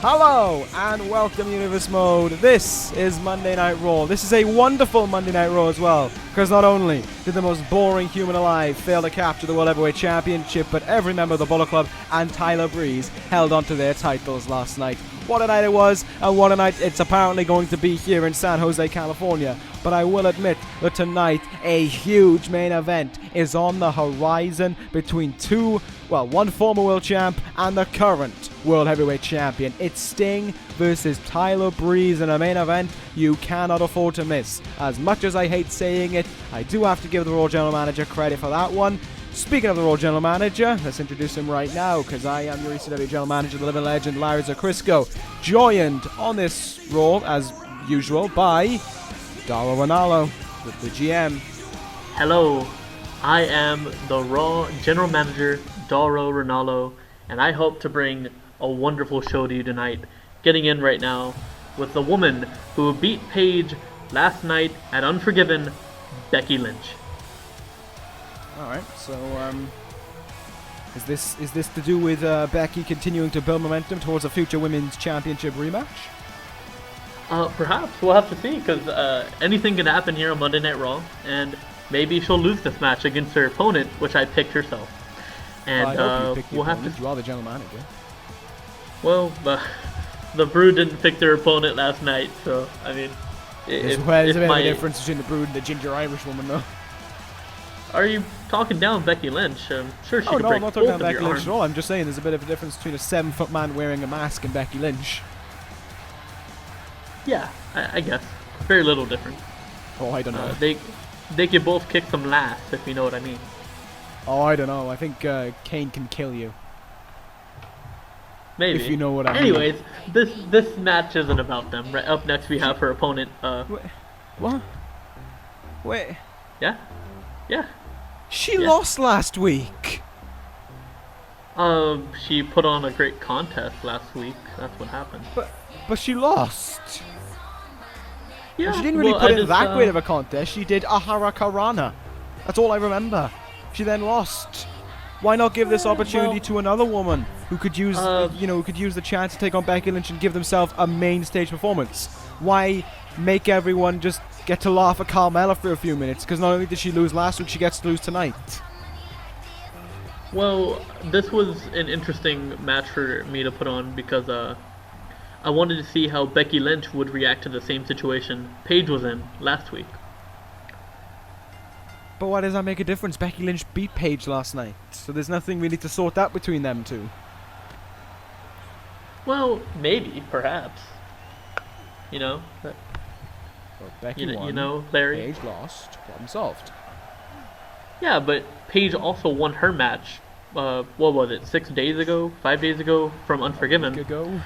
Hello and welcome Universe Mode. This is Monday Night Raw. This is a wonderful Monday Night Raw as well, because not only did the most boring human alive fail to capture the World Heavyweight Championship, but every member of the Bullet Club and Tyler Breeze held onto their titles last night. What a night it was, and what a night it's apparently going to be here in San Jose, California. But I will admit that tonight a huge main event is on the horizon between one former world champ and the current World Heavyweight Champion. It's Sting versus Tyler Breeze in a main event you cannot afford to miss. As much as I hate saying it, I do have to give the Raw General Manager credit for that one. Speaking of the Raw General Manager, let's introduce him right now, because I am your ECW General Manager, the living legend, Larry Zacrisco, joined on this Raw, as usual, by Daro Ronaldo, the GM. Hello, I am the Raw General Manager, Daro Ronaldo, and I hope to bring a wonderful show to you tonight. Getting in right now with the woman who beat Paige last night at Unforgiven, Becky Lynch. Alright, so is this to do with Becky continuing to build momentum towards a future Women's Championship rematch? Perhaps. We'll have to see, because anything can happen here on Monday Night Raw, and maybe she'll lose this match against her opponent, which I picked herself. And I hope you pick we'll have opponent. to. You are the General Manager. Well, the Brood didn't pick their opponent last night, so I mean, There's a bit of a difference between the Brood and the Ginger Irish woman, though. Are you talking down Becky Lynch? I'm sure she could no, break I'm not both talking of about your Becky Lynch arms. at all. I'm just saying there's a bit of a difference between a 7-foot man wearing a mask and Becky Lynch. Yeah, I guess. Very little difference. Oh, I don't know. They could both kick some ass, if you know what I mean. Oh, I don't know. I think Kane can kill you. Maybe. If you know what I mean. Anyways, this match isn't about them. Right up next we have her opponent. What? Wait. Yeah? Yeah. She lost last week. She put on a great contest last week. That's what happened. But she lost. Yeah. She didn't really put in that great of a contest. She did a Harakarana. That's all I remember. She then lost. Why not give this opportunity to another woman who could use, who could use the chance to take on Becky Lynch and give themselves a main stage performance? Why make everyone just get to laugh at Carmella for a few minutes? Because not only did she lose last week, she gets to lose tonight. Well, this was an interesting match for me to put on because I wanted to see how Becky Lynch would react to the same situation Paige was in last week. But why does that make a difference? Becky Lynch beat Paige last night, so there's nothing really to sort out between them two. Well, maybe, perhaps. You know? Well, Becky won. You know, Larry? Paige lost. Problem solved. Yeah, but Paige also won her match, what was it, 6 days ago? 5 days ago? From Unforgiven. A week ago?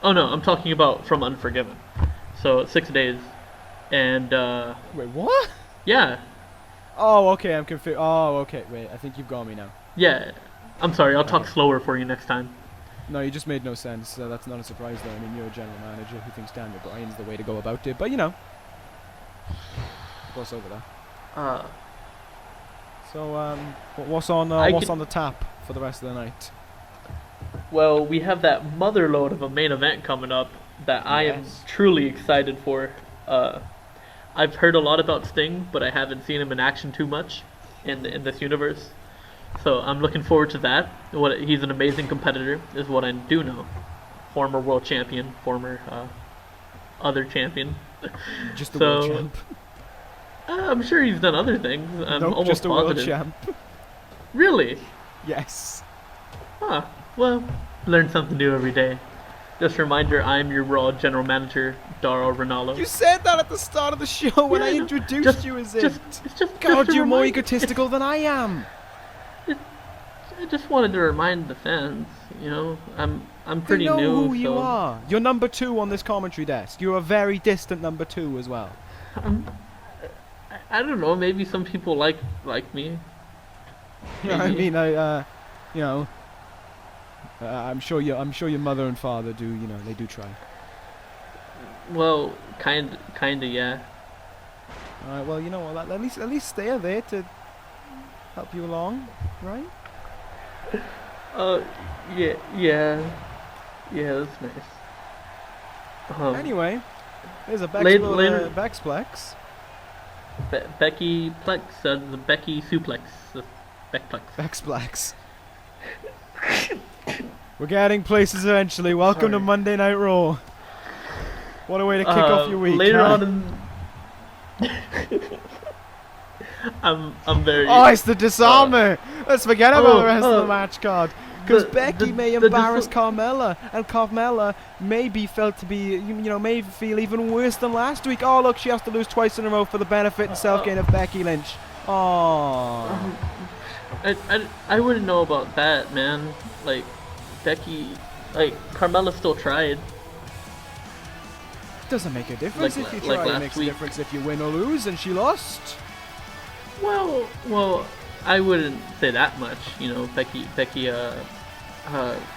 Oh no, I'm talking about from Unforgiven. So, 6 days. And, Wait, what? yeah. Oh, okay, I'm confused. Oh, okay, wait, I think you've got me now. Yeah. I'm sorry, I'll talk slower for you next time. No, you just made no sense. That's not a surprise, though. I mean, you're a general manager who thinks Daniel Bryan's the way to go about it. But, you know. Gloss over that. So, what's on the tap for the rest of the night? Well, we have that motherload of a main event coming up that I am truly excited for. I've heard a lot about Sting, but I haven't seen him in action too much in this universe. So I'm looking forward to that. He's an amazing competitor, is what I do know. Former world champion, former other champion. Just the world champ. I'm sure he's done other things. I'm almost just a positive. world champ. Really? Yes. Huh. Well, learn something new every day. Just a reminder, I'm your Raw General Manager, Daro Ronaldo. You said that at the start of the show when I introduced you as it. God, you're more egotistical than I am. I just wanted to remind the fans, you know, I'm pretty new. They know who so you are. You're number 2 on this commentary desk. You're a very distant number 2 as well. I don't know. Maybe some people like me. Yeah, I mean, you know, I'm sure your mother and father do. You know, they do try. Well, kinda, yeah. All right. Well, you know what? At least they're there to help you along, right? Yeah. Yeah, that's nice. Anyway, there's a later- Bexplex. Becky Plex, the Becky Suplex, the Beckplex. Bexplex. We're getting places eventually. Welcome to Sorry. Monday Night Raw. What a way to kick off your week. Later huh? on in... I'm very... Oh, it's the disarmer. Let's forget about the rest of the match card. Because Becky may embarrass Carmella, and Carmella may be felt to be, may feel even worse than last week. Oh, look, she has to lose twice in a row for the benefit and self-gain of Becky Lynch. Oh. I wouldn't know about that, man. Like, Becky... Like, Carmella still tried. Doesn't make a difference if you like try. It makes a difference if you win or lose, and she lost. Well, I wouldn't say that much. Becky,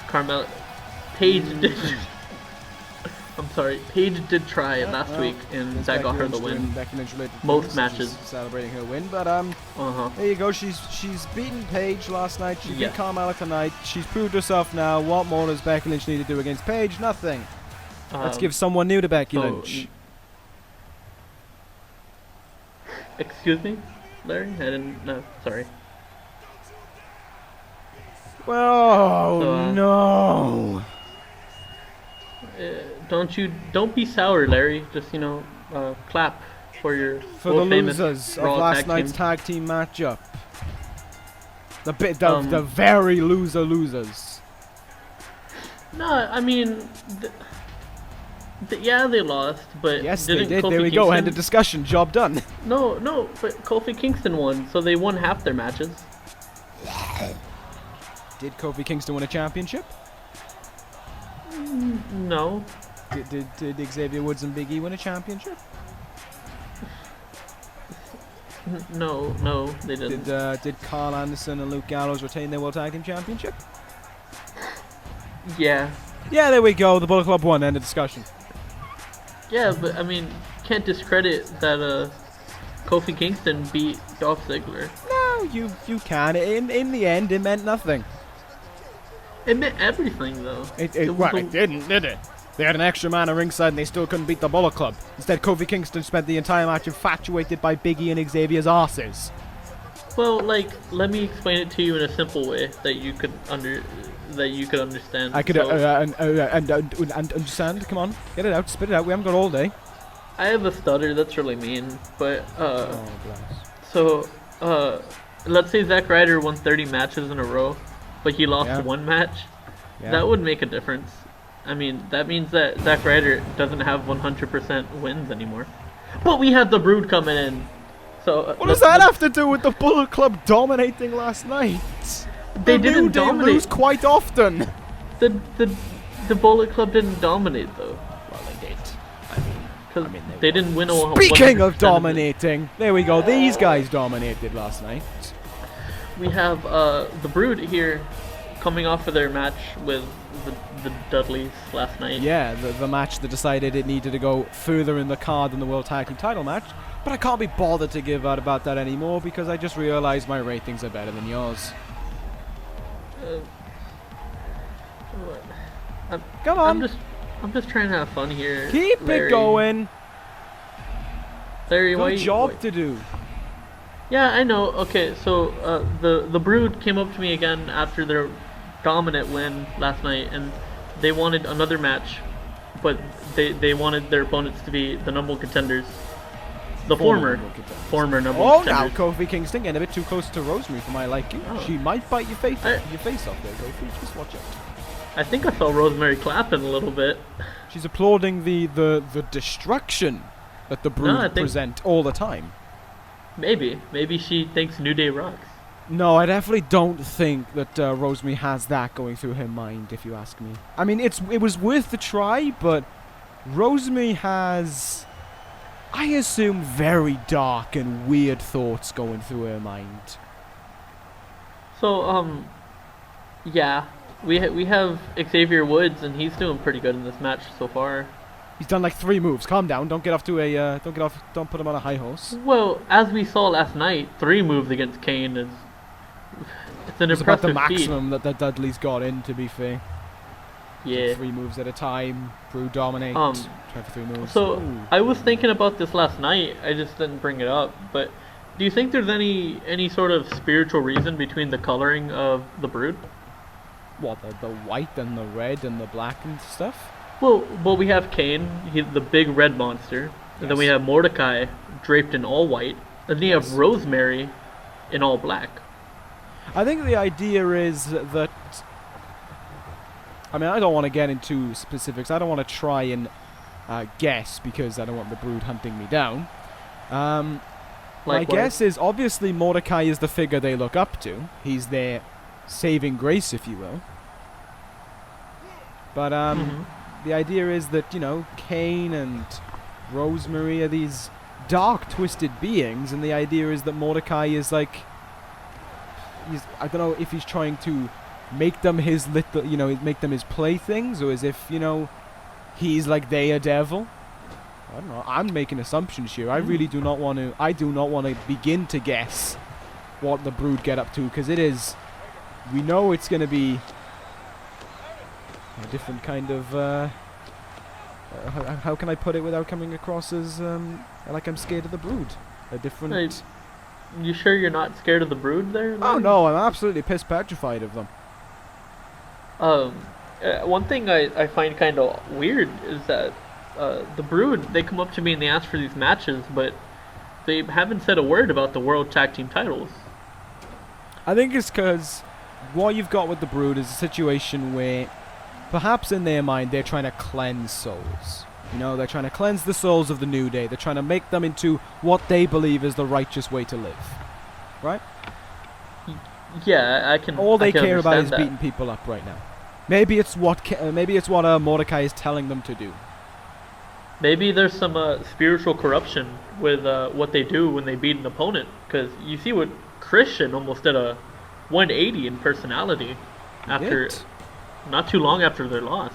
Carmella, Paige did. I'm sorry, Paige did try last week, and that got her the win. Becky Lynch Most matches. Celebrating her win, but there you go. She's beaten Paige last night. She beat Carmella tonight. She's proved herself now. What more does Becky Lynch need to do against Paige? Nothing. Let's give someone new to Becky Lynch. Excuse me, Larry? I didn't know. Sorry. Well, no. Don't be sour, Larry. Just clap for the losers of last night's tag team matchup. The very losers. No, I mean, yeah, they lost, but yes, didn't they did. Kofi There we Kingston... go. End of discussion. Job done. No, but Kofi Kingston won, so they won half their matches. Did Kofi Kingston win a championship? No. Did Xavier Woods and Big E win a championship? No, they didn't. Did Carl Anderson and Luke Gallows retain their World Tag Team Championship? Yeah. Yeah, there we go. The Bullet Club won. End of discussion. Yeah, but I mean, can't discredit that Kofi Kingston beat Dolph Ziggler. No, you can. In the end, it meant nothing. It meant everything, though. It didn't, did it? They had an extra man at ringside and they still couldn't beat the Bullet Club. Instead, Kofi Kingston spent the entire match infatuated by Big E and Xavier's arses. Well, let me explain it to you in a simple way that you could understand. I could understand. Come on, get it out, spit it out. We haven't got all day. I have a stutter. That's really mean. But let's say Zack Ryder won 30 matches in a row, but he lost one match. Yeah. That would make a difference. I mean, that means that Zack Ryder doesn't have 100% wins anymore. But we had the Brood coming in. So what does that have to do with the Bullet Club dominating last night? They didn't dominate. They lose quite often. The Bullet Club didn't dominate though. Well, they did. I mean, they didn't win a. Speaking of dominating, there we go. These guys dominated last night. We have the Brood here, coming off of their match with the Dudleys last night. Yeah, the match that decided it needed to go further in the card than the World Tag Team title match. But I can't be bothered to give out about that anymore because I just realized my ratings are better than yours. Come on. I'm just trying to have fun here. Keep Larry. it going. Larry, good job to do. Yeah, I know. Okay, so the Brood came up to me again after their dominant win last night, and they wanted another match, but they wanted their opponents to be the number one contenders. The former number one contenders. Now Kofi Kingston getting a bit too close to Rosemary for my liking. Oh. She might bite your face off there, Kofi. Just watch out. I think I saw Rosemary clapping a little bit. She's applauding the destruction that the Brood present all the time. Maybe she thinks New Day rocks. No, I definitely don't think that Rosemary has that going through her mind, if you ask me. I mean, it was worth the try, but Rosemary has, I assume, very dark and weird thoughts going through her mind. So, yeah, we have Xavier Woods, and he's doing pretty good in this match so far. He's done like 3 moves. Calm down. Don't put him on a high horse. Well, as we saw last night, 3 moves against Kane is it's an impressive about the feat. maximum that the Dudleys got in, to be fair. Yeah. 3 moves at a time. Brood dominate. Try for 3 moves. So Ooh. I was thinking about this last night. I just didn't bring it up. But do you think there's any sort of spiritual reason between the coloring of the Brood? What, the white and the red and the black and stuff? Well, we have Kane, he's the big red monster, and then we have Mordecai draped in all white, and then you have Rosemary in all black. I think the idea is that, I mean, I don't want to get into specifics. I don't want to try and guess because I don't want the Brood hunting me down. My guess is obviously Mordecai is the figure they look up to. He's their saving grace, if you will. But the idea is that, you know, Kane and Rosemary are these dark, twisted beings, and the idea is that Mordecai is like, I don't know if he's trying to make them his little, you know, make them his playthings, or as if, you know, he's like they a devil. I don't know. I'm making assumptions here. I really do not want to. I do not want to begin to guess what the Brood get up to, because it is. We know it's going to be a different kind of. How can I put it without coming across as like I'm scared of the Brood? A different. Hey, you sure you're not scared of the Brood there? Oh no, I'm absolutely piss petrified of them. One thing I find kind of weird is that the Brood, they come up to me and they ask for these matches, but they haven't said a word about the World Tag Team titles. I think it's because what you've got with the Brood is a situation where perhaps in their mind they're trying to cleanse souls. You know, they're trying to cleanse the souls of the New Day. They're trying to make them into what they believe is the righteous way to live. Right? Yeah, I can. All they I can care about is understand that. beating people up right now. Maybe it's what Mordecai is telling them to do. Maybe there's some spiritual corruption with what they do when they beat an opponent. Because you see what Christian almost did a 180 in personality after not too long after their loss.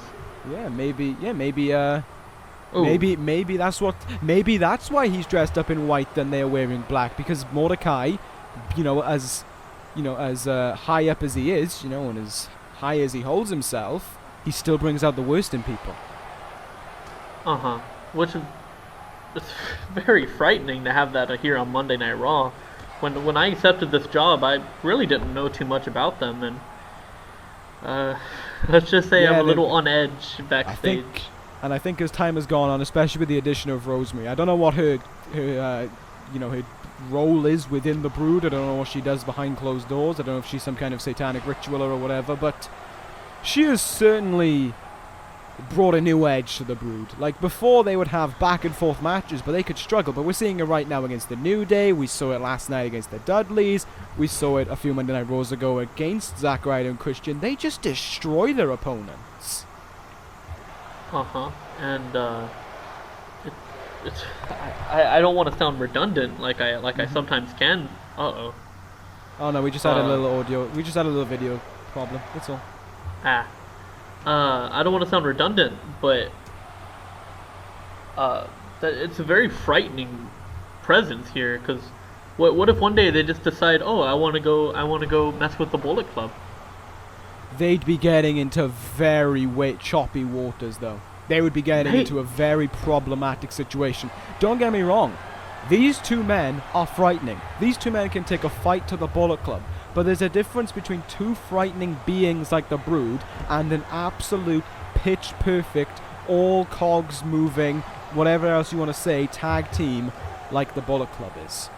Yeah, maybe that's why he's dressed up in white and they're wearing black, because Mordecai, as high up as he is, and as high as he holds himself, he still brings out the worst in people. Which is very frightening to have that here on Monday Night Raw. When I accepted this job, I really didn't know too much about them, and let's just say I'm a little on edge backstage. I think as time has gone on, especially with the addition of Rosemary, I don't know what her role is within the Brood. I don't know what she does behind closed doors. I don't know if she's some kind of satanic ritualer or whatever, but she has certainly brought a new edge to the Brood. Like, before they would have back and forth matches, but they could struggle. But we're seeing it right now against the New Day. We saw it last night against the Dudleys. We saw it a few Monday Night Raws ago against Zack Ryder and Christian. They just destroy their opponents. And I don't want to sound redundant like I sometimes can. Oh no, we just had a little audio. We just had a little video problem. That's all. I don't want to sound redundant, but it's a very frightening presence here. Because what if one day they just decide, I want to go mess with the Bullet Club? They'd be getting into very choppy waters, though. They would be getting into a very problematic situation. Don't get me wrong. These two men are frightening. These two men can take a fight to the Bullet Club. But there's a difference between two frightening beings like the Brood and an absolute pitch-perfect, all cogs moving, whatever else you want to say, tag team like the Bullet Club is.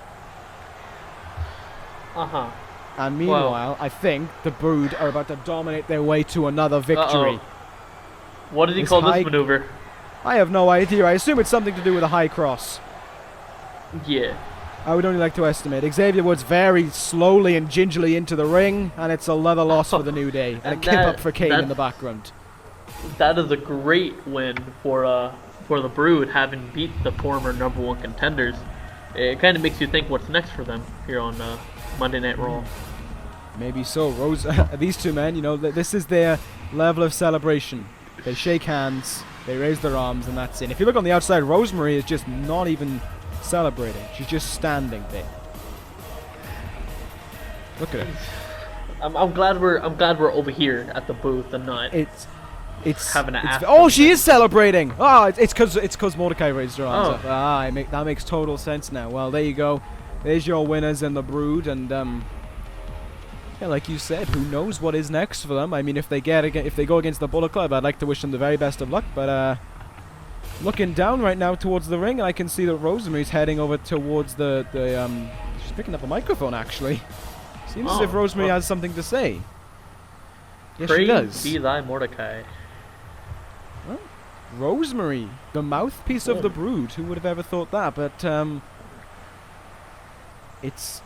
And meanwhile, I think the Brood are about to dominate their way to another victory. What did he call this maneuver? I have no idea. I assume it's something to do with a high cross. Yeah. I would only like to estimate. Xavier Woods very slowly and gingerly into the ring, and it's another loss for the New Day. And a kip up for Kane in the background. That is a great win for the Brood, having beat the former #1 contenders. It kind of makes you think what's next for them here on Monday Night Raw. Maybe so. These two men, this is their level of celebration. They shake hands, they raise their arms, and that's it. If you look on the outside, Rosemary is just not even celebrating. She's just standing there. Look at her. I'm glad we're over here at the booth and not. It's having to ask. oh, she is celebrating. Oh, it's because Mordecai raised her arms Oh. up. That makes total sense now. Well, there you go. There's your winners in the Brood, and yeah, like you said, who knows what is next for them? I mean, if they go against the Bullet Club, I'd like to wish them the very best of luck. But looking down right now towards the ring, I can see that Rosemary's heading over towards the she's picking up the microphone actually. Seems as if Rosemary has something to say. Yes, she does. Be thy Mordecai. Well, Rosemary, the mouthpiece of the Brood. Who would have ever thought that? But it's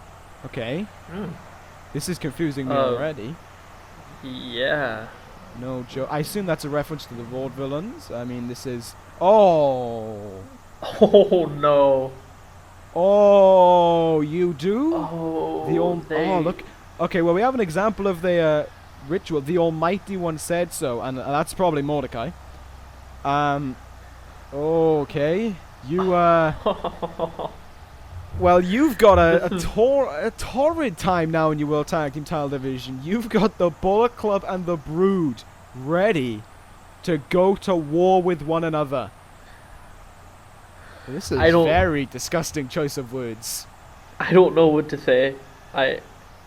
okay. This is confusing me already. Yeah. No joke. I assume that's a reference to the Vaudevillains. I mean, this is. Oh. Oh no. Oh, you do? Oh. The old. Oh, look. Okay, well, we have an example of the ritual. The Almighty One said so, and that's probably Mordecai. Okay. You Well, you've got a torrid time now in your World Tag Team Title Division. You've got the Bullet Club and the Brood ready to go to war with one another. This is a very disgusting choice of words. I don't know what to say.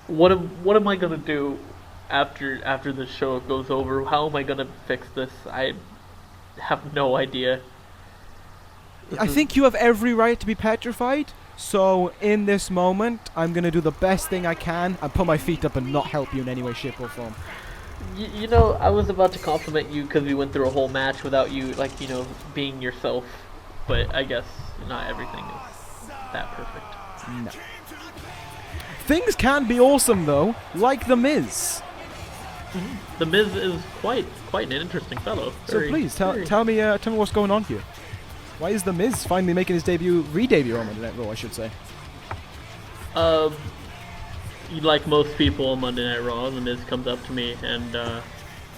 What am I gonna do after the show goes over? How am I gonna fix this? I have no idea. I think you have every right to be petrified. So, in this moment, I'm going to do the best thing I can and put my feet up and not help you in any way, shape, or form. You know, I was about to compliment you because we went through a whole match without you, like, you know, being yourself. But I guess not everything is that perfect. No. Things can be awesome, though, like The Miz. The Miz is quite an interesting fellow. So please, tell me what's going on here. Why is The Miz finally making his re-debut on Monday Night Raw, I should say? Like most people on Monday Night Raw, The Miz comes up to me and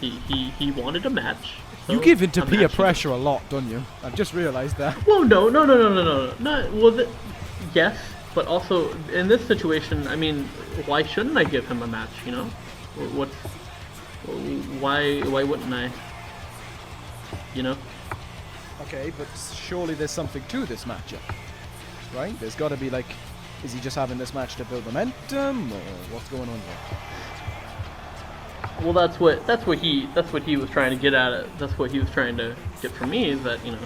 he wanted a match. So you give into peer pressure a lot, don't you? I've just realized that. Well, no. Yes, but also in this situation, I mean, why shouldn't I give him a match? You know, why wouldn't I? You know. Okay, but surely there's something to this matchup, right? There's got to be, like, is he just having this match to build momentum, or what's going on here? Well, that's what he was trying to get at it. That's what he was trying to get from me, is that, you know,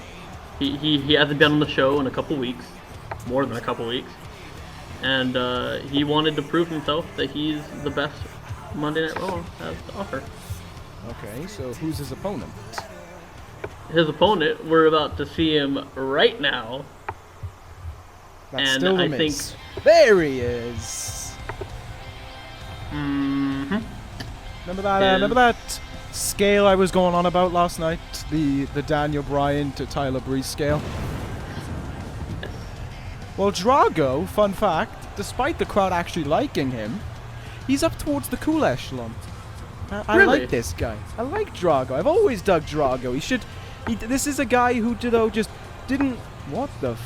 he hasn't been on the show in a couple weeks, more than a couple weeks, and he wanted to prove himself that he's the best Monday Night Raw has to offer. Okay, so who's his opponent? His opponent, we're about to see him right now. That's and still I The Miz. think there he is. Remember that scale I was going on about last night? The Daniel Bryan to Tyler Breeze scale? Well, Drago, fun fact, despite the crowd actually liking him, he's up towards the cool echelon. I Really? like this guy. I like Drago. I've always dug Drago. This is a guy who, just didn't... What the...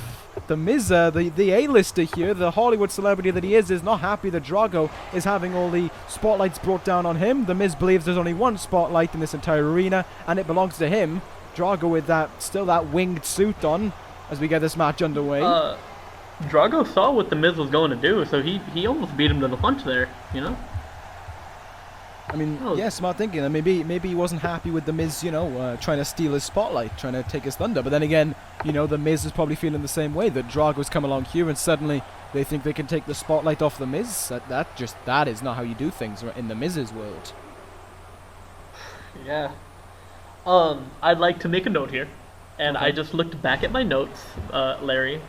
The Miz, the A-lister here, the Hollywood celebrity that he is not happy that Drago is having all the spotlights brought down on him. The Miz believes there's only one spotlight in this entire arena, and it belongs to him. Drago with that winged suit on as we get this match underway. Drago saw what the Miz was going to do, so he almost beat him to the punch there, you know? I mean, yeah, smart thinking. And maybe he wasn't happy with the Miz, trying to steal his spotlight, trying to take his thunder. But then again, the Miz is probably feeling the same way, that Drago's come along here and suddenly they think they can take the spotlight off the Miz. That is not how you do things in the Miz's world. Yeah. I'd like to make a note here, and okay. I just looked back at my notes, Larry,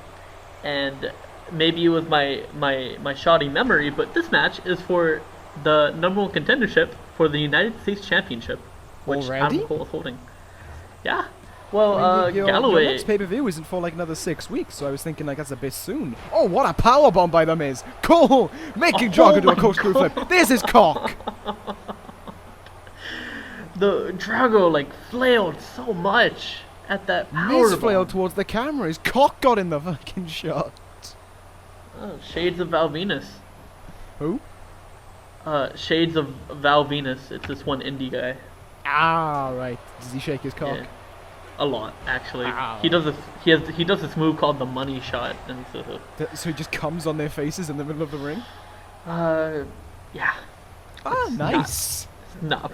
and maybe it was my shoddy memory, but this match is for the #1 contendership for the United States Championship, which Adam Cole is holding. Yeah. Well, your Galloway... Your next pay-per-view isn't for like another 6 weeks, so I was thinking like that's a bit soon. Oh, what a powerbomb by the Miz! Cool! Making Drago do a corkscrew flip. There's his cock! The Drago, like, flailed so much at that powerbomb. Miz flailed towards the camera. His cock got in the fucking shot. Oh, shades of Val Venus. Who? Shades of Val Venus. It's this one indie guy. Ah, right. Does he shake his cock? Yeah. A lot, actually. Ow. He does this move called the money shot, and So he just comes on their faces in the middle of the ring? yeah. Ah, nice. Not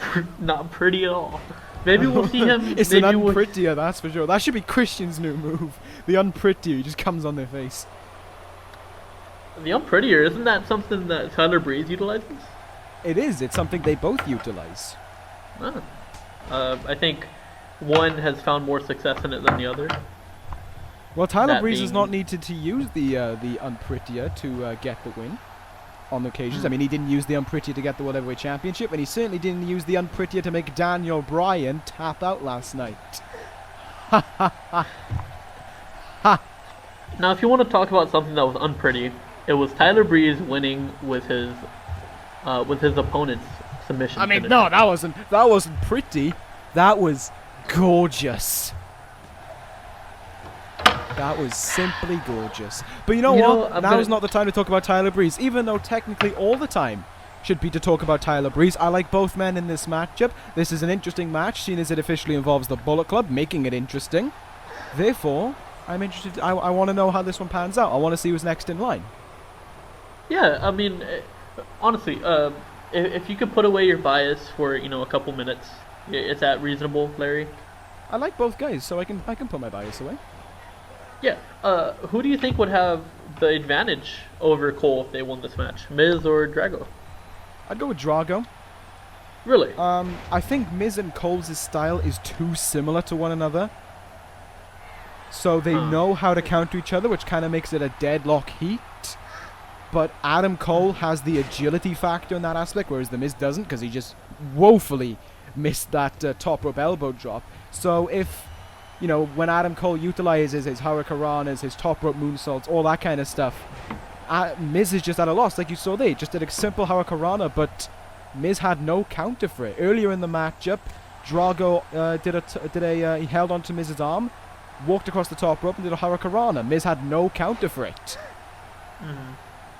pretty at all. Maybe we'll see him. It's maybe an unprettier, that's for sure. That should be Christian's new move. The unprettier, he just comes on their face. The unprettier, isn't that something that Tyler Breeze utilizes? It is. It's something they both utilize. I think one has found more success in it than the other. Well, Tyler That Breeze has being- not needed to use the unprettier to get the win on occasions. I mean, he didn't use the unprettier to get the World Heavyweight Championship, and he certainly didn't use the unprettier to make Daniel Bryan tap out last night. Ha ha ha. Ha. Now, if you want to talk about something that was unpretty, it was Tyler Breeze winning with his opponent's submission. I mean, finish. no, that wasn't pretty. That was gorgeous. That was simply gorgeous. But you know what? Now is not the time to talk about Tyler Breeze, even though technically all the time should be to talk about Tyler Breeze. I like both men in this matchup. This is an interesting match, seeing as it officially involves the Bullet Club, making it interesting. Therefore, I'm interested. I want to know how this one pans out. I want to see who's next in line. Yeah, I mean, honestly, if you could put away your bias for a couple minutes, is that reasonable, Larry? I like both guys, so I can put my bias away. Yeah. Who do you think would have the advantage over Cole if they won this match, Miz or Drago? I'd go with Drago. Really? I think Miz and Cole's style is too similar to one another. So they know how to counter each other, which kind of makes it a deadlock heat. But Adam Cole has the agility factor in that aspect, whereas The Miz doesn't, because he just woefully missed that top rope elbow drop. So if, when Adam Cole utilizes his hurricanranas, his top rope moonsaults, all that kind of stuff, Miz is just at a loss. Like you saw there, just did a simple hurricanrana, but Miz had no counter for it. Earlier in the matchup, Drago he held onto Miz's arm, walked across the top rope and did a hurricanrana. Miz had no counter for it.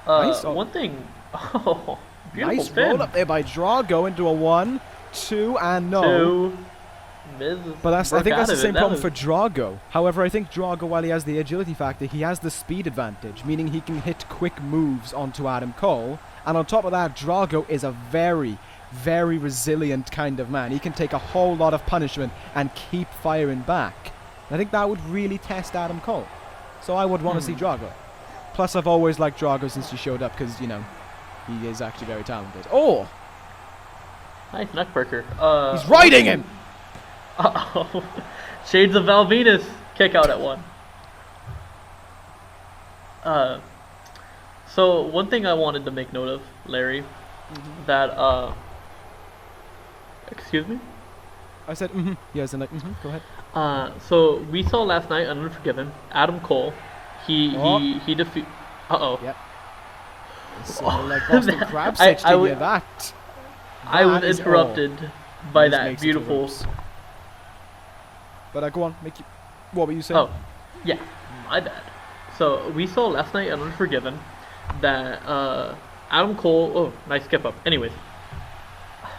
Nice. One thing. Oh, beautiful Nice pin. roll up there by Drago into a 1, 2, and no. 2. Miz But I think that's the same problem for was... Drago. However, I think Drago, while he has the agility factor, he has the speed advantage, meaning he can hit quick moves onto Adam Cole. And on top of that, Drago is a very, very resilient kind of man. He can take a whole lot of punishment and keep firing back. I think that would really test Adam Cole. So I would want to see Drago. Plus, I've always liked Drago since he showed up because, he is actually very talented. Oh! Nice neckbreaker. He's riding him! Uh-oh. Shades of Val Venus kick out at 1. So one thing I wanted to make note of, Larry, that excuse me? I said, Yes, and go ahead. So we saw last night on Unforgiven, Adam Cole, he defeat. Yep. It's like Boston Crab stitch to hear that. I was interrupted by that beautiful. But go on, what were you saying? Oh, yeah, my bad. So we saw last night on Unforgiven that Adam Cole. Oh, nice skip up. Anyways,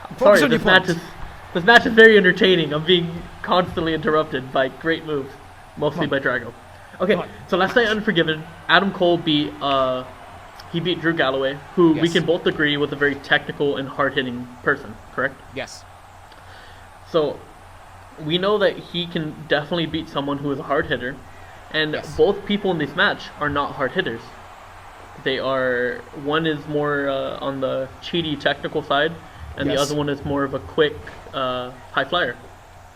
I'm sorry. This match is very entertaining. I'm being constantly interrupted by great moves, mostly by Drago. Okay, so last night Unforgiven, Adam Cole beat Drew Galloway, who we can both agree was a very technical and hard-hitting person, correct? Yes. So we know that he can definitely beat someone who is a hard hitter, and both people in this match are not hard hitters. They are, one is more on the cheaty technical side, and the other one is more of a quick high flyer.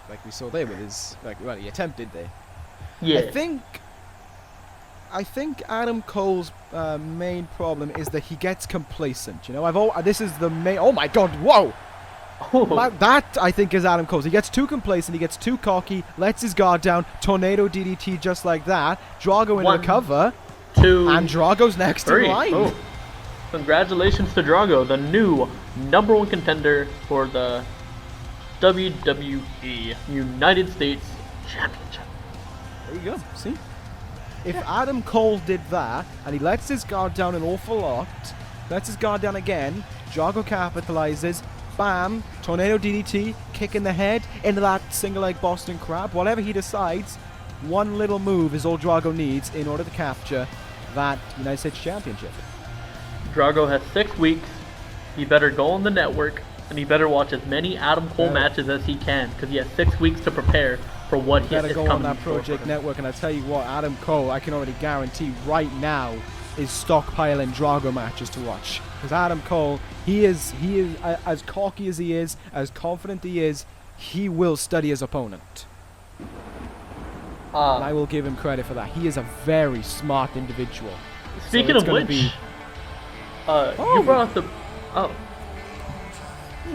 Like we saw there with his, he attempted there. Yeah. I think Adam Cole's main problem is that he gets complacent. This is the main. Oh my God! Whoa! That I think is Adam Cole's. He gets too complacent. He gets too cocky. Lets his guard down. Tornado DDT just like that. Drago in the cover. 2, and Drago's next 3. in line. Oh. Congratulations to Drago, the new #1 contender for the WWE United States Championship. There you go. See? If Adam Cole did that, and he lets his guard down an awful lot, lets his guard down again, Drago capitalizes, bam, tornado DDT, kick in the head, into that single leg Boston Crab. Whatever he decides, one little move is all Drago needs in order to capture that United States Championship. Drago has 6 weeks. He better go on the network, and he better watch as many Adam Cole matches as he can, because he has 6 weeks to prepare for what he is coming. Better go on that ProJaked network, and I tell you what, Adam Cole, I can already guarantee right now, is stockpiling Drago matches to watch. Because Adam Cole, he is as cocky as he is, as confident he is, he will study his opponent. And I will give him credit for that. He is a very smart individual. Speaking of which, you brought up the... Oh.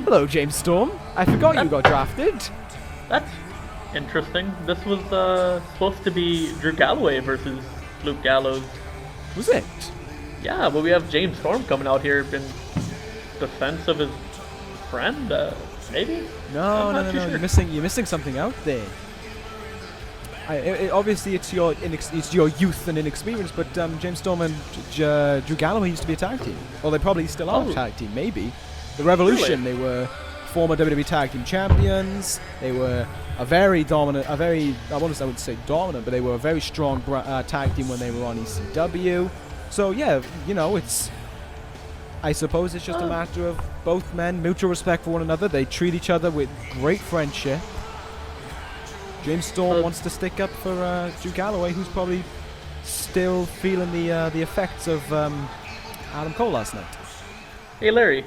Hello, James Storm. I forgot you got drafted. That's interesting. This was supposed to be Drew Galloway versus Luke Gallows. Was it? Yeah, but we have James Storm coming out here in defense of his friend, maybe? No. You're missing something out there. Obviously, it's your youth and inexperience, but James Storm and Drew Galloway used to be a tag team. Well, they probably still are a tag team, maybe. The Revolution, They were former WWE Tag Team Champions. They were a very dominant, I wouldn't say dominant, but they were a very strong tag team when they were on ECW. So yeah, I suppose it's just a matter of both men, mutual respect for one another. They treat each other with great friendship. James Storm wants to stick up for Drew Galloway, who's probably still feeling the effects of Adam Cole last night. Hey Larry,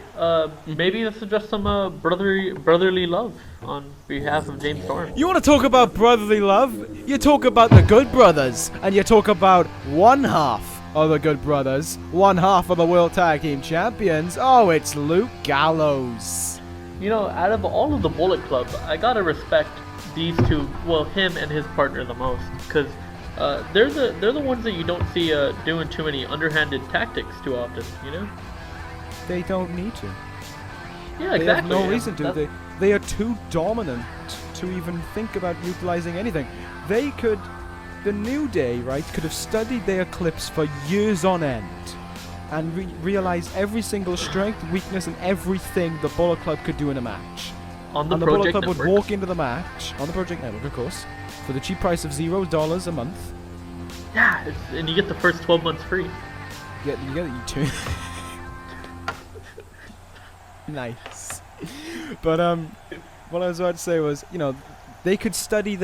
maybe this is just some brotherly love on behalf of James Storm. You want to talk about brotherly love? You talk about the Good Brothers, and you talk about one half of the Good Brothers, one half of the World Tag Team Champions. Oh, it's Luke Gallows. You know, out of all of the Bullet Club, I gotta respect these two, well, him and his partner the most, because they're the ones that you don't see doing too many underhanded tactics too often, you know? They don't need to. Yeah, they exactly. They have no reason to. They are too dominant to even think about utilizing anything. They could, the New Day, right, could have studied their clips for years on end and realize every single strength, weakness, and everything the Bullet Club could do in a match. On the and the ProJaked Bullet Club Network. would walk into the match on the ProJaked Network, of course, for the cheap price of $0 a month. Yeah, and you get the first 12 months free. You get it, you too. Nice. But what I was about to say was, they could study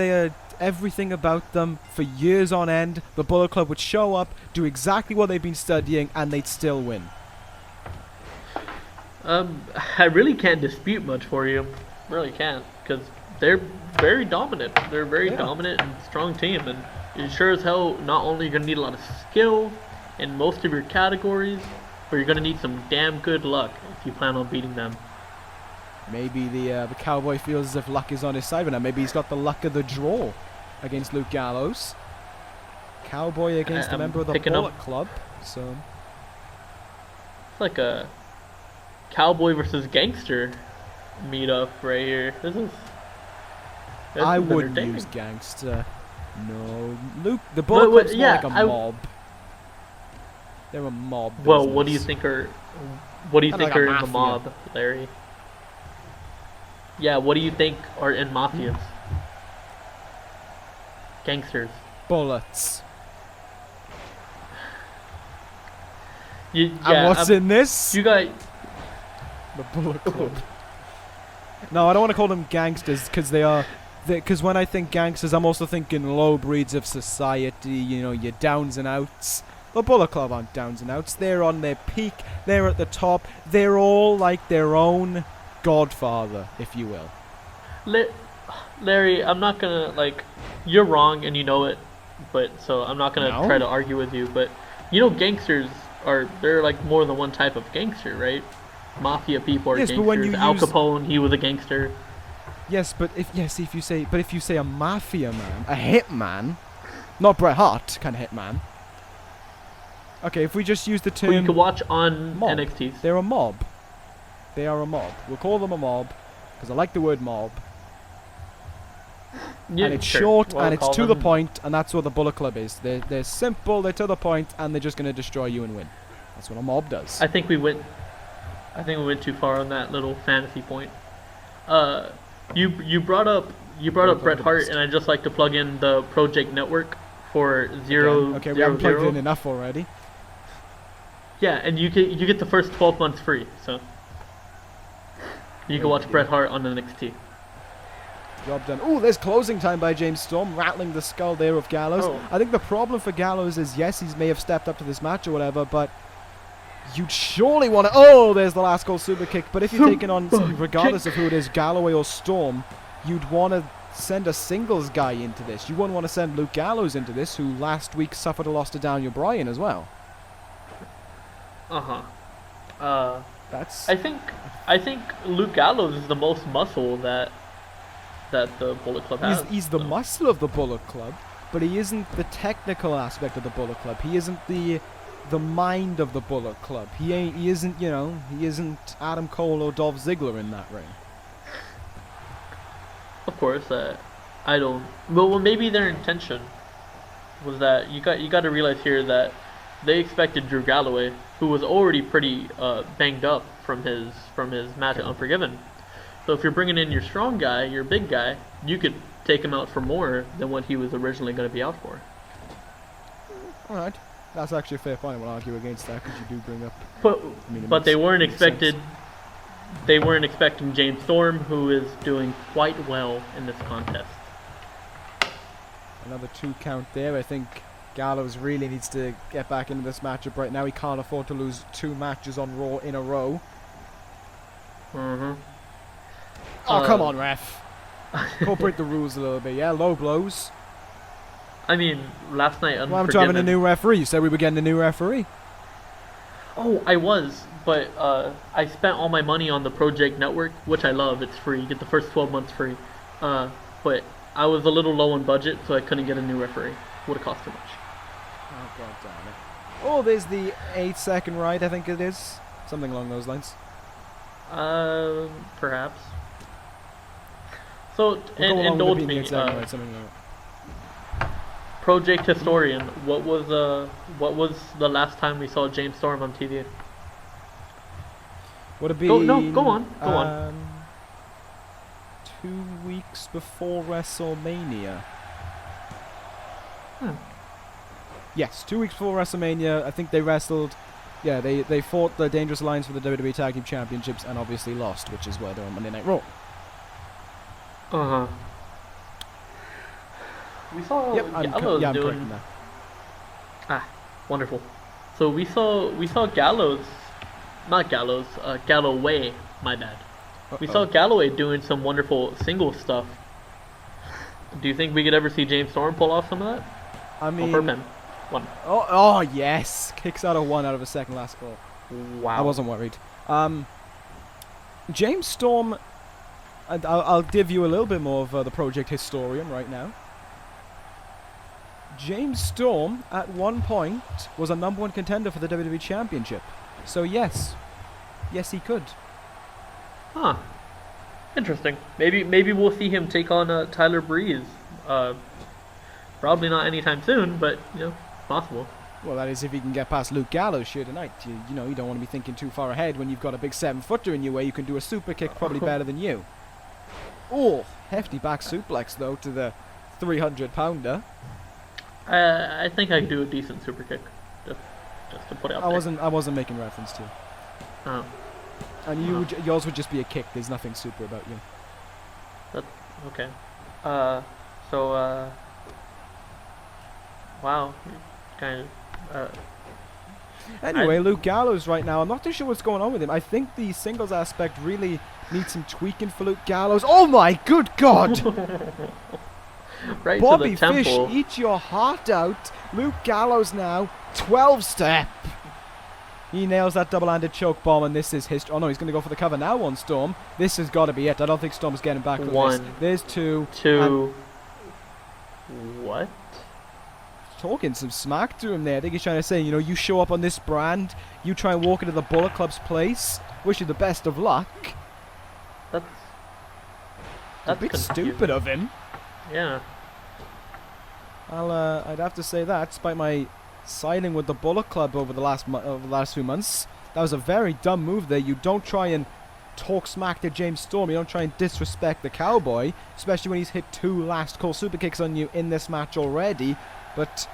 everything about them for years on end. The Bullet Club would show up, do exactly what they've been studying, and they'd still win. I really can't dispute much for you. Really can't, because they're very dominant. They're a very dominant and strong team, and you sure as hell not only going to need a lot of skill in most of your categories, but you're going to need some damn good luck if you plan on beating them. Maybe the Cowboy feels as if luck is on his side right now. Maybe he's got the luck of the draw against Luke Gallows. Cowboy against a member of the Bullet Club. So it's like a Cowboy versus Gangster meetup right here. This I wouldn't use Gangster. No, Luke. The Bullet Club's more like a mob. They're a mob. Well, what do you think are in the mob, Larry? Yeah, what do you think are in mafias? Gangsters. Bullets. And what's in this? You got the Bullet Club. No, I don't want to call them gangsters because because when I think gangsters, I'm also thinking low breeds of society. Your downs and outs. The Bullet Club aren't downs and outs. They're on their peak. They're at the top. They're all like their own godfather, if you will. Larry, I'm not gonna you're wrong and you know it, so I'm not gonna try to argue with you. But gangsters they're like more than one type of gangster, right? Mafia people are gangsters. But when Al Capone, he was a gangster. Yes, but if you say a mafia man, a hitman, not Bret Hart kind of hitman. Okay, if we just use the term... Well, you can watch on mob. NXT. They're a mob. They are a mob. We'll call them a mob, because I like the word mob. Yeah, and it's short, and it's to the point, and that's what the Bullet Club is. They're simple, they're to the point, and they're just going to destroy you and win. That's what a mob does. I think we went I think we went too far on that little fantasy point. You brought up Bret Hart, and I'd just like to plug in the ProJaked network for zero. Okay, we haven't plugged in enough already. Yeah, and you get the first 12 months free, so you can watch Bret Hart on NXT. Job done. Oh, there's closing time by James Storm, rattling the skull there of Gallows. Oh. I think the problem for Gallows is, yes, he may have stepped up to this match or whatever, but you'd surely want to... Oh, there's the last call super kick. But if you're taking on, regardless of who it is, Galloway or Storm, you'd want to send a singles guy into this. You wouldn't want to send Luke Gallows into this, who last week suffered a loss to Daniel Bryan as well. That's... I think Luke Gallows is the most muscle that the Bullet Club has. He's the muscle of the Bullet Club, but he isn't the technical aspect of the Bullet Club. He isn't the mind of the Bullet Club. He isn't, you know, he isn't Adam Cole or Dolph Ziggler in that ring. Of course, I don't. Well, maybe their intention was that you got to realize here that they expected Drew Galloway, who was already pretty banged up from his match at Unforgiven. So if you're bringing in your strong guy, your big guy, you could take him out for more than what he was originally going to be out for. All right, that's actually a fair point. I won't argue against that because you do bring up. But they weren't expected. They weren't expecting James Storm, who is doing quite well in this contest. Another 2 count there. I think Gallows really needs to get back into this matchup right now. He can't afford to lose 2 matches on Raw in a row. Mm-hmm. Oh, come on, ref. Incorporate the rules a little bit, yeah? Low blows. I mean, last night... Well, I'm having a new referee. You said we were getting a new referee. Oh, I was, but I spent all my money on the ProJaked network, which I love. It's free. You get the first 12 months free. But I was a little low on budget, so I couldn't get a new referee. Would have cost too much. Oh, god damn it. Oh, there's the 8-second right, I think it is. Something along those lines. Perhaps. So, indulge me, ProJaked historian, what was the last time we saw James Storm on TV? Would it be... Go on. 2 weeks before WrestleMania. Yes, 2 weeks before WrestleMania, I think they wrestled... Yeah, they fought the Dangerous Alliance for the WWE Tag Team Championships and obviously lost, which is why they're on Monday Night Raw. Uh-huh. We saw Gallows doing... That. Ah, wonderful. So we saw Gallows... Not Gallows, Galloway, my bad. We saw Galloway doing some wonderful single stuff. Do you think we could ever see James Storm pull off some of that? I mean... One. Oh, yes! Kicks out of 1 out of a second last call. Wow. I wasn't worried. James Storm... I'll give you a little bit more of the ProJaked historian right now. James Storm, at one point, was a #1 contender for the WWE Championship. So yes. Yes, he could. Huh. Interesting. Maybe we'll see him take on Tyler Breeze. Probably not anytime soon, but, you know, possible. Well, that is if he can get past Luke Gallows here tonight. You know, you don't want to be thinking too far ahead when you've got a big 7-footer in your way. You can do a super kick probably better than you. Oh, hefty back suplex, though, to the 300-pounder. I think I could do a decent super kick, just to put it out there. I wasn't making reference to. Oh. And yours would just be a kick. There's nothing super about you. That's okay. Wow. Kind of. Anyway, Luke Gallows right now. I'm not too sure what's going on with him. I think the singles aspect really needs some tweaking for Luke Gallows. Oh my good God! Right Bobby to the temple. Fish, eat your heart out. Luke Gallows now, 12-step. He nails that double-handed choke bomb, and this is history. Oh no, he's going to go for the cover now on Storm. This has got to be it. I don't think Storm's getting back with 1. this. There's 2. 2. What? Talking some smack to him there. I think he's trying to say, you know, you show up on this brand, you try and walk into the Bullet Club's place. Wish you the best of luck. That's a bit stupid of him. Yeah. I'd have to say that, despite my siding with the Bullet Club over the last few months. That was a very dumb move there. You don't try and talk smack to James Storm. You don't try and disrespect the Cowboy, especially when he's hit 2 last call super kicks on you in this match already. But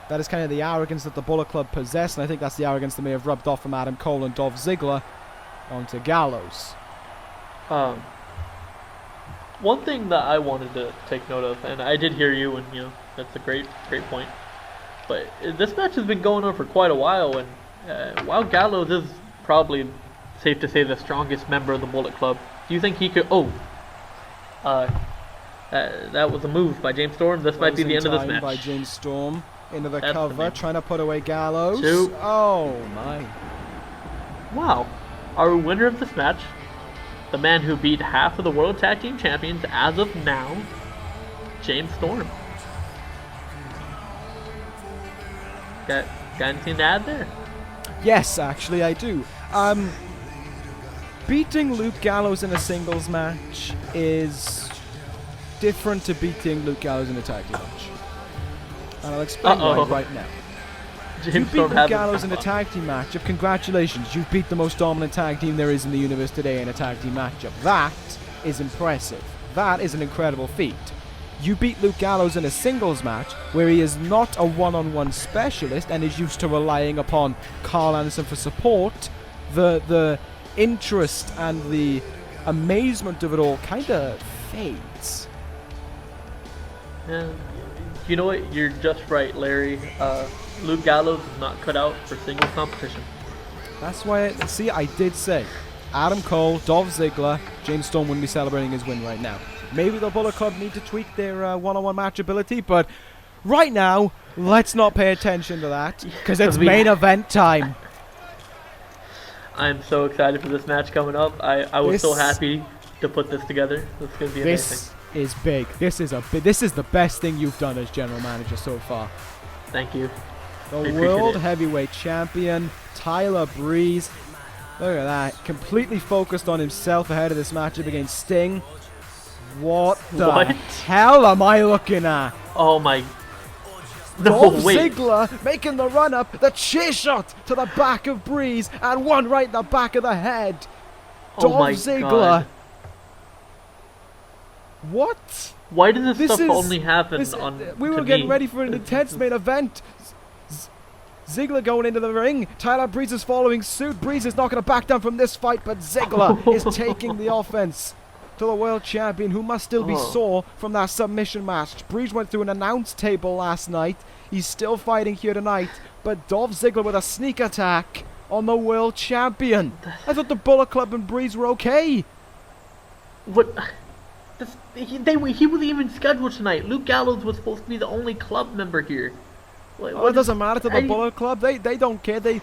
that is kind of the arrogance that the Bullet Club possess, and I think that's the arrogance that may have rubbed off from Adam Cole and Dolph Ziggler onto Gallows. One thing that I wanted to take note of, and I did hear you, and that's a great point. But this match has been going on for quite a while, and while Gallows is probably safe to say the strongest member of the Bullet Club, do you think he could? That was a move by James Storm. This might be the end of this match. By James Storm into the cover, trying to put away Gallows. 2. Oh my! Wow, our winner of this match, the man who beat half of the World Tag Team Champions as of now, James Storm. Got anything to add there? Yes, actually I do. Beating Luke Gallows in a singles match is different to beating Luke Gallows in a tag team match. And I'll explain why right now. You beat Luke Gallows in a tag team matchup, congratulations, you've beat the most dominant tag team there is in the universe today in a tag team matchup. That is impressive. That is an incredible feat. You beat Luke Gallows in a singles match where he is not a one-on-one specialist and is used to relying upon Carl Anderson for support. The interest and the amazement of it all kind of fades. Yeah, you know what? You're just right, Larry. Luke Gallows is not cut out for singles competition. That's why, see, I did say Adam Cole, Dolph Ziggler, James Storm wouldn't be celebrating his win right now. Maybe the Bullet Club need to tweak their one-on-one match ability, but right now, let's not pay attention to that, because it's main event time. I'm so excited for this match coming up. I was so happy to put this together. This is gonna be amazing. This is big. This is the best thing you've done as general manager so far. Thank you. The World Heavyweight Champion, Tyler Breeze. Look at that. Completely focused on himself ahead of this matchup against Sting. What the hell am I looking at? Oh my... Dolph Ziggler making the run up, the chair shot to the back of Breeze, and one right in the back of the head. Dolph Ziggler. God. What? Why does this stuff only happen on We were getting ready for an intense main event. Ziggler going into the ring. Tyler Breeze is following suit. Breeze is not going to back down from this fight, but Ziggler is taking the offense to the world champion, who must still be sore from that submission match. Breeze went through an announce table last night. He's still fighting here tonight, but Dolph Ziggler with a sneak attack on the world champion. I thought the Bullet Club and Breeze were okay. What? He wasn't even scheduled tonight. Luke Gallows was supposed to be the only club member here. It doesn't matter to the Bullet Club. They don't care. They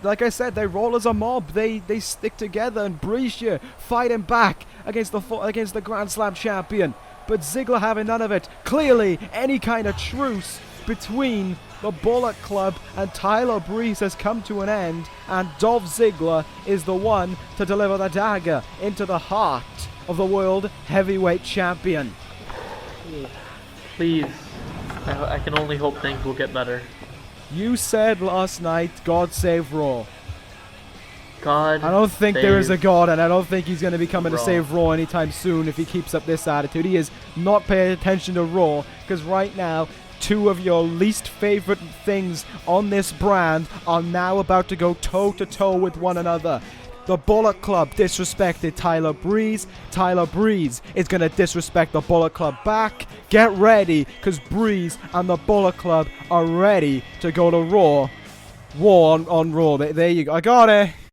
like I said, they roll as a mob. They stick together, and Breeze here fighting back against the Grand Slam champion. But Ziggler having none of it. Clearly, any kind of truce between the Bullet Club and Tyler Breeze has come to an end, and Dolph Ziggler is the one to deliver the dagger into the heart of the World Heavyweight Champion. Please. I can only hope things will get better. You said last night, God save Raw. God I don't think there is a God, and I don't think he's going to be coming to save Raw anytime soon if he keeps up this attitude. He is not paying attention to Raw, because right now, two of your least favorite things on this brand are now about to go toe-to-toe with one another. The Bullet Club disrespected Tyler Breeze. Tyler Breeze is going to disrespect the Bullet Club back. Get ready, because Breeze and the Bullet Club are ready to go to Raw. War on Raw. There you go. I got it.